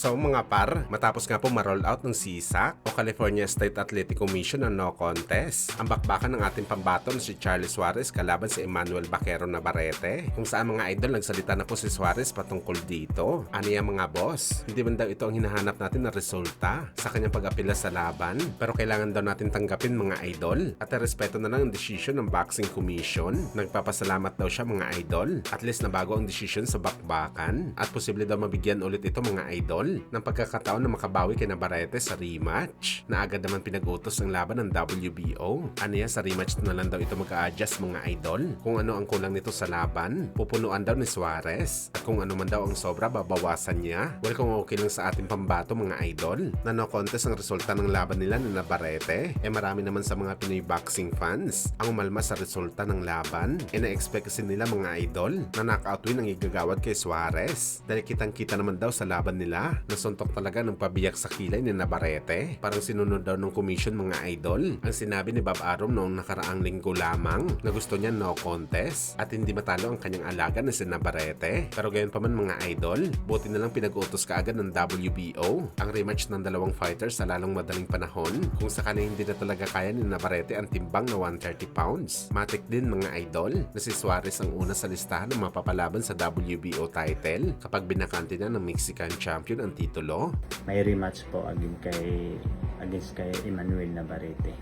So mga par, matapos nga po ma-roll out ng CSAC o California State Athletic Commission ng no contest, ang bakbakan ng ating pambato na si Charlie Suarez kalaban si Emmanuel Baquero Navarrete, kung saan mga idol nagsalita na po si Suarez patungkol dito. Ano yung mga boss? Hindi man daw ito ang hinahanap natin na resulta sa kanyang pag-apila sa laban, pero kailangan daw natin tanggapin mga idol at respeto na lang ang desisyon ng Boxing Commission. Nagpapasalamat daw siya mga idol, at least na bago ang desisyon sa bakbakan at posible daw mabigyan ulit ito mga idol ng pagkakataon na makabawi kay Navarrete sa rematch na agad naman pinag-utos ang laban ng WBO. Aniya sa rematch na lang daw ito mag-a-adjust mga idol. Kung ano ang kulang nito sa laban, pupunuan daw ni Suarez, at kung ano man daw ang sobra, babawasan niya. Well, kung okay lang sa ating pambato mga idol na no contest ang resulta ng laban nila ni Navarrete, marami naman sa mga Pinoy boxing fans ang umalma sa resulta ng laban. Na-expect kasi nila mga idol na knockout win ang igagawad kay Suarez, dahil kitang-kita naman daw sa laban nila nasuntok talaga ng pabiyak sa kilay ni Navarrete. Parang sinunod daw ng commission mga idol ang sinabi ni Bob Arum noong nakaraang linggo lamang na gusto niya no contest at hindi matalo ang kanyang alaga na si Navarrete. Pero gayon pa man mga idol, buti na lang pinag-utos kaagad ng WBO ang rematch ng dalawang fighters sa lalong madaling panahon kung sakali hindi na talaga kaya ni Navarrete ang timbang na 130 pounds. Matik din mga idol na si Suarez ang una sa listahan ng mapapalaban sa WBO title kapag binakante na ng Mexican champion ang titulo. May rematch po against kay Emmanuel Navarrete.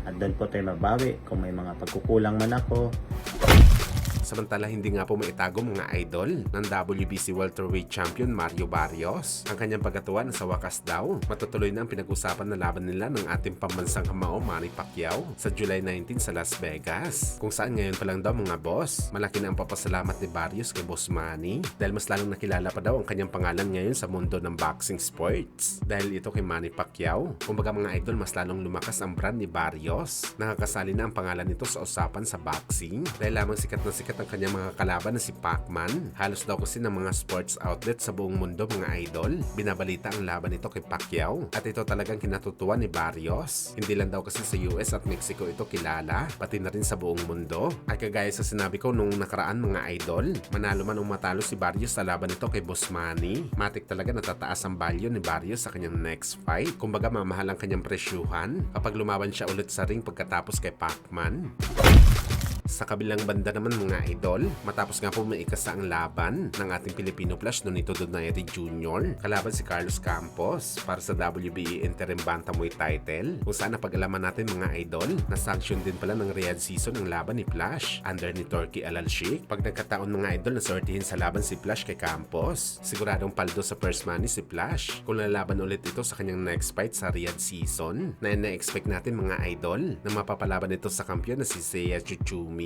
At doon po tayo mabawi kung may mga pagkukulang man ako. Samantala, hindi nga po maitago mga idol ng WBC welterweight champion Mario Barrios ang kanyang pagkatuwa na sa wakas daw matutuloy na ang pinag-usapan na laban nila ng ating pambansang kamao Manny Pacquiao sa July 19 sa Las Vegas, kung saan ngayon pa lang daw mga boss, malaki na ang papasalamat ni Barrios kay Boss Manny dahil mas lalong nakilala pa daw ang kanyang pangalan ngayon sa mundo ng boxing sports dahil ito kay Manny Pacquiao. Kumbaga mga idol, mas lalong lumakas ang brand ni Barrios. Nakakasali na ang pangalan nito sa usapan sa boxing dahil lamang sikat na sikat ang kanyang mga kalaban na si Pacman. Halos daw kasi ng mga sports outlet sa buong mundo mga idol, binabalita ang laban nito kay Pacquiao. At ito talagang kinatutuwa ni Barrios. Hindi lang daw kasi sa US at Mexico ito kilala, pati na rin sa buong mundo. At kagaya sa sinabi ko nung nakaraan mga idol, manalo man o matalo si Barrios sa laban nito kay Boss Manny, matik talaga natataas ang value ni Barrios sa kanyang next fight. Kumbaga mamahal ang kanyang presyuhan kapag lumaban siya ulit sa ring pagkatapos kay Pacman. Sa kabilang banda naman mga idol, matapos nga po maikasa ang laban ng ating Filipino Flash Nonito Donaire Jr. kalaban si Carlos Campos para sa WBA Interim Bantamweight title, kung saan napag-alaman natin mga idol na sanction din pala ng Riyadh season ang laban ni Flash under ni Turki Al-Sheikh. Pag nagkataon mga idol na sortihin sa laban si Flash kay Campos, siguradong paldo sa first money si Flash kung lalaban ulit ito sa kanyang next fight sa Riyadh season na na-expect natin mga idol na mapapalaban ito sa kampiyon na si Seiya Chuchumi.